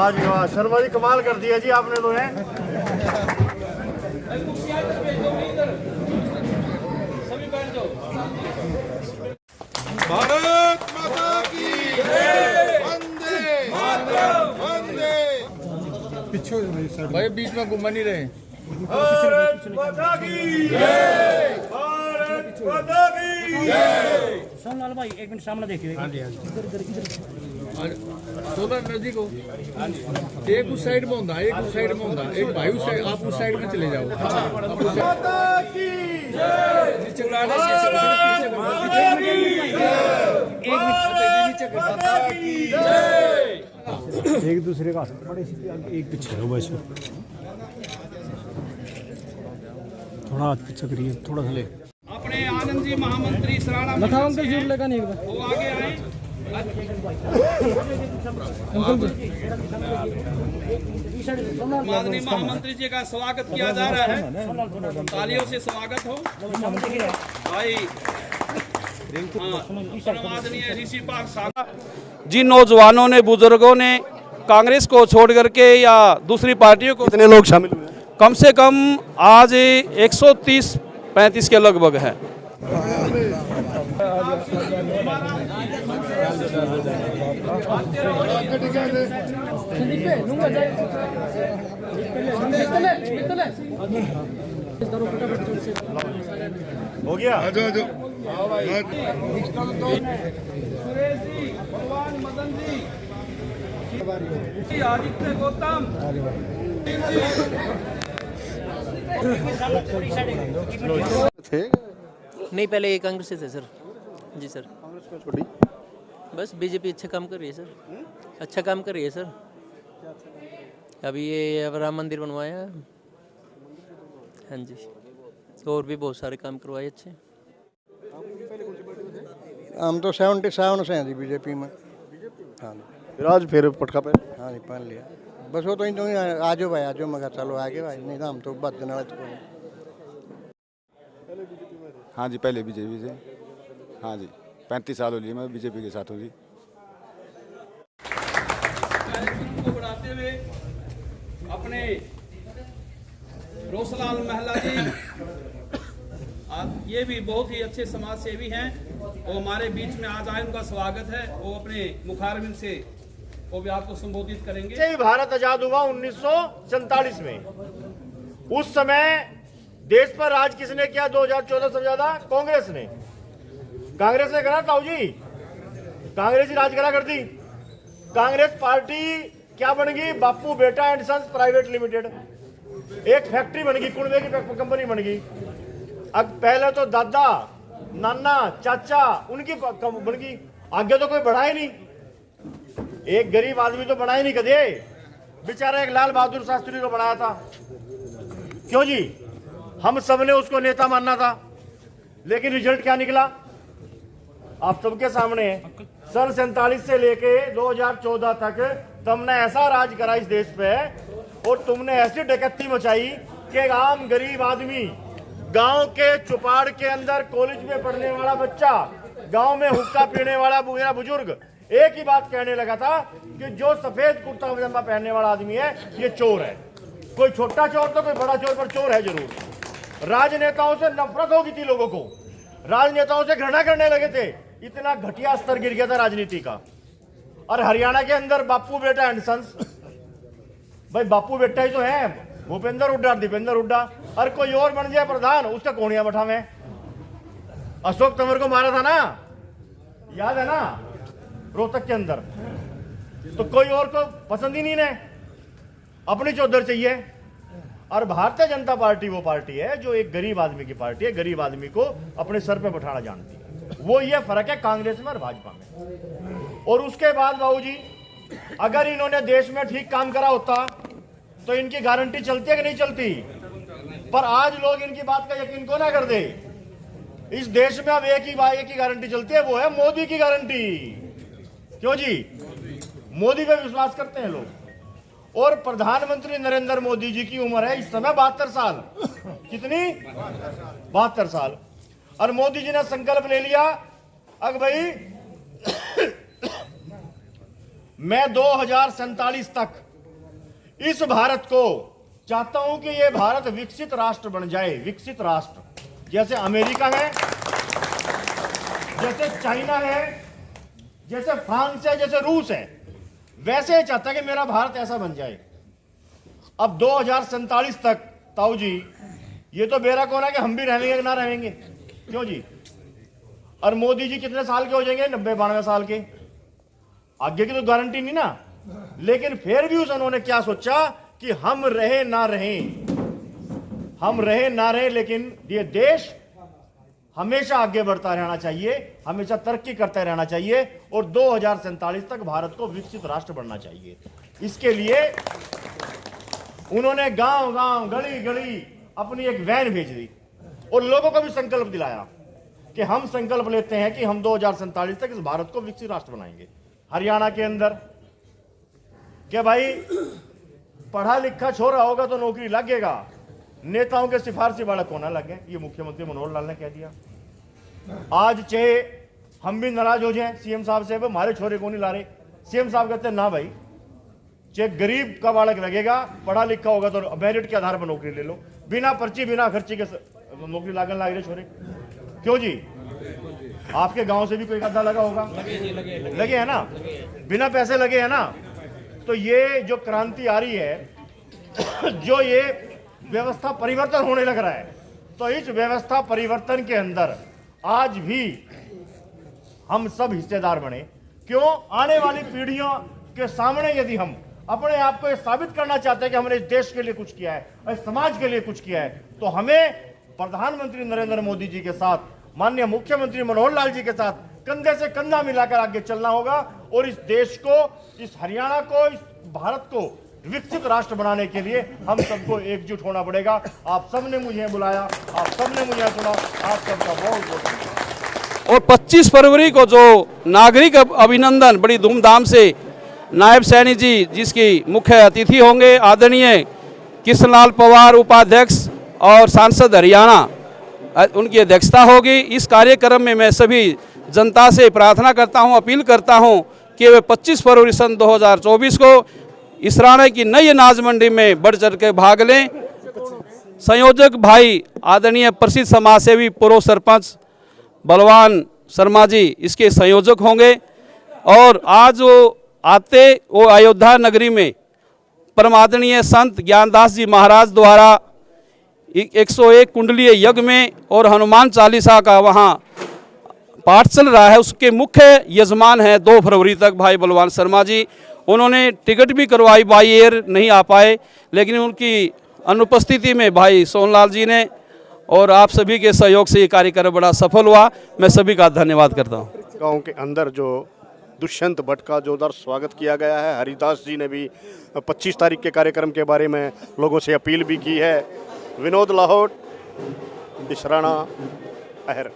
वाह जी वाह, शर्मा जी कमाल कर दिया जी आपने तो है। भारत माता की जय, वंदे वंदे। पीछे भाई बीच में घुमा नहीं रहे। भारत माता की जय, भारत माता की जय। सोमलाल भाई एक मिनट सामने देखिए। हाँ जी हाँ जी। थोड़ा नजदीक हो। एक उस साइड में होता, एक उस साइड में होता, एक भाई उस साइड, आप उस साइड में चले जाओ। माता की जय, नीचे करा दे, एक दूसरे का बड़े एक पीछे हो बस थोड़ा पीछे करिए, थोड़ा सा ले। अपने आनंद जी महामंत्री सराड़ा लगा नहीं वो आगे आए। माननीय महामंत्री जी का स्वागत किया जा रहा है, तालियों से स्वागत हो भाई। माननीय ऋषि पाक साहब, जिन नौजवानों ने, बुजुर्गों ने कांग्रेस को छोड़ करके या दूसरी पार्टियों को, कितने लोग शामिल हुए? कम से कम आज 130-35 के लगभग है। हो गया। भगवान मदन जी, आदित्य गौतम, नहीं, पहले ये कांग्रेस से थे सर। जी सर। कांग्रेस को छोड़ी, बस बीजेपी अच्छा काम कर रही है सर, अच्छा काम कर रही है सर। अभी ये अब राम मंदिर बनवाया, हाँ जी, और भी बहुत सारे काम करवाए अच्छे। हम तो 77 से हैं जी बीजेपी में। हाँ जी, फिर आज फिर पटका पे। हाँ जी, पहन लिया बस। वो तो इन आजो भाई, आजो मगर चलो आगे भाई, नहीं तो हम तो बात देने वाले तो। हाँ जी, पहले बीजेपी से। हाँ जी, 35 साल हो लिए मैं बीजेपी के साथ हूँ जी। को बढ़ाते हुए अपने रोसलाल महला जी, ये भी बहुत ही अच्छे समाज सेवी हैं, वो हमारे बीच में आज आए, उनका स्वागत है। वो अपने मुखारबिंद से वो भी आपको संबोधित करेंगे। जब भारत आजाद हुआ 1947 में, उस समय देश पर राज किसने किया? 2014 से ज्यादा कांग्रेस ने। कांग्रेस ने करा ताऊ जी, कांग्रेस ही राज करा करती। कांग्रेस पार्टी क्या बन गई? बापू बेटा एंड सन्स प्राइवेट लिमिटेड, एक फैक्ट्री बन गई, कुंडवे की कंपनी बन गई। अब पहले तो दादा, नाना, चाचा उनकी बन गई, आगे तो कोई बढ़ा ही नहीं। एक गरीब आदमी तो बना ही नहीं कदे, बेचारा एक लाल बहादुर शास्त्री को बनाया था। क्यों जी? हम सबने उसको नेता मानना था, लेकिन रिजल्ट क्या निकला आप सबके सामने है। सन 47 से लेके 2014 तक तुमने ऐसा राज करा इस देश पे, और तुमने ऐसी डकैती मचाई कि आम गरीब आदमी, गांव के चुपाड़ के अंदर कॉलेज में पढ़ने वाला बच्चा, गांव में हुक्का पीने वाला बुजुर्ग एक ही बात कहने लगा था कि जो सफेद कुर्ता पजामा पहनने वाला आदमी है ये चोर है। कोई छोटा चोर तो कोई बड़ा चोर, पर चोर है जरूर। राजनेताओं से नफरत हो गई थी लोगों को, राजनेताओं से घृणा करने लगे थे। इतना घटिया स्तर गिर गया था राजनीति का। और हरियाणा के अंदर बापू बेटा एंड सन्स, भाई बापू बेटा ही तो है, भूपेंद्र हुड्डा, दीपेंद्र हुड्डा, और कोई और बन जाए प्रधान, उसका कोणिया बैठा में। अशोक तंवर को मारा था ना, याद है ना, रोहतक के अंदर। तो कोई और को पसंद ही नहीं ने, अपनी चौधर चाहिए। और भारतीय जनता पार्टी वो पार्टी है जो एक गरीब आदमी की पार्टी है, गरीब आदमी को अपने सर पे बैठाना जानती है। वो ये फर्क है कांग्रेस में और भाजपा में। और उसके बाद बाबूजी, अगर इन्होंने देश में ठीक काम करा होता तो इनकी गारंटी चलती है कि नहीं चलती? पर आज लोग इनकी बात का यकीन को ना कर दे। इस देश में अब एक ही गारंटी चलती है, वो है मोदी की गारंटी। क्यों जी? मोदी पे विश्वास करते हैं लोग। और प्रधानमंत्री नरेंद्र मोदी जी की उम्र है इस समय 72 साल। कितनी? 72 साल। और मोदी जी ने संकल्प ले लिया, अब भाई मैं 2047 तक इस भारत को चाहता हूं कि यह भारत विकसित राष्ट्र बन जाए, विकसित राष्ट्र जैसे अमेरिका है, जैसे चाइना है, जैसे फ्रांस है, जैसे रूस है, वैसे चाहता है कि मेरा भारत ऐसा बन जाए। अब 2047 तक ताऊ जी ये तो बेरा कौन है कि हम भी रहेंगे कि ना रहेंगे, क्यों जी? और मोदी जी कितने साल के हो जाएंगे? 90-92 साल के। आगे की तो गारंटी नहीं ना, लेकिन फिर भी उन्होंने क्या सोचा कि हम रहे ना रहे, हम रहे ना रहे, लेकिन ये देश हमेशा आगे बढ़ता रहना चाहिए, हमेशा तरक्की करता रहना चाहिए और 2047 तक भारत को विकसित राष्ट्र बनना चाहिए। इसके लिए उन्होंने गांव गांव गली गली अपनी एक वैन भेज दी और लोगों को भी संकल्प दिलाया कि हम संकल्प लेते हैं कि हम 2047 तक इस भारत को विकसित राष्ट्र बनाएंगे। हरियाणा के अंदर क्या भाई पढ़ा लिखा छोरा होगा तो नौकरी लगेगा, नेताओं के सिफारिशी वाला कोना लगे, ये मुख्यमंत्री मनोहर लाल ने कह दिया। आज चाहे हम भी नाराज हो जाएं सीएम साहब से, हमारे छोरे को नहीं ला रहे, सीएम साहब कहते हैं ना भाई, चाहे गरीब का बालक लगेगा, पढ़ा लिखा होगा तो मेरिट के आधार पर नौकरी ले लो, बिना पर्ची बिना खर्ची के नौकरी लागन लाग रहे छोरे। क्यों जी? आपके गांव से भी कोई गद्दा लगा होगा? लगे है ना, बिना पैसे लगे है ना। तो ये जो क्रांति आ रही है, जो ये व्यवस्था परिवर्तन होने लग रहा है, तो इस व्यवस्था परिवर्तन के अंदर आज भी हम सब हिस्सेदार बने। क्यों? आने वाली पीढ़ियों के सामने यदि हम अपने आप को ये साबित करना चाहते हैं कि हमने इस देश के लिए कुछ किया है, इस समाज के लिए कुछ किया है, तो हमें प्रधानमंत्री नरेंद्र मोदी जी के साथ, माननीय मुख्यमंत्री मनोहर लाल जी के साथ कंधे से कंधा मिलाकर आगे चलना होगा और इस देश को, इस हरियाणा को, इस भारत को विकसित राष्ट्र बनाने के लिए हम सबको एकजुट होना पड़ेगा। आप सबने मुझे बुलाया, आप सबने मुझे सुना, आप सबका बहुत बहुत धन्यवाद। और 25 फरवरी को जो नागरिक अभिनंदन बड़ी धूमधाम से नायब सैनी जी जिसकी मुख्य अतिथि होंगे, आदरणीय कृष्णलाल पवार उपाध्यक्ष और सांसद हरियाणा, उनकी अध्यक्षता होगी। इस कार्यक्रम में मैं सभी जनता से प्रार्थना करता हूं, अपील करता हूं कि वे 25 फरवरी सन 2024 को इसराना की नई अनाज मंडी में बढ़ चढ़ के भाग लें। संयोजक भाई आदरणीय प्रसिद्ध समाजसेवी पूर्व सरपंच बलवान शर्मा जी इसके संयोजक होंगे। और आज वो आते वो अयोध्या नगरी में परम आदरणीय संत ज्ञानदास जी महाराज द्वारा 101 कुंडलीय यज्ञ में और हनुमान चालीसा का वहाँ पाठ चल रहा है, उसके मुख्य यजमान हैं 2 फरवरी तक भाई बलवान शर्मा जी। उन्होंने टिकट भी करवाई, बाई एयर नहीं आ पाए, लेकिन उनकी अनुपस्थिति में भाई सोनलाल जी ने और आप सभी के सहयोग से ये कार्यक्रम बड़ा सफल हुआ। मैं सभी का धन्यवाद करता हूँ। गाँव के अंदर जो दुष्यंत भट्ट का जोरदार स्वागत किया गया है, हरिदास जी ने भी 25 तारीख के कार्यक्रम के बारे में लोगों से अपील भी की है। विनोद लाहौट, इसराना, अहर।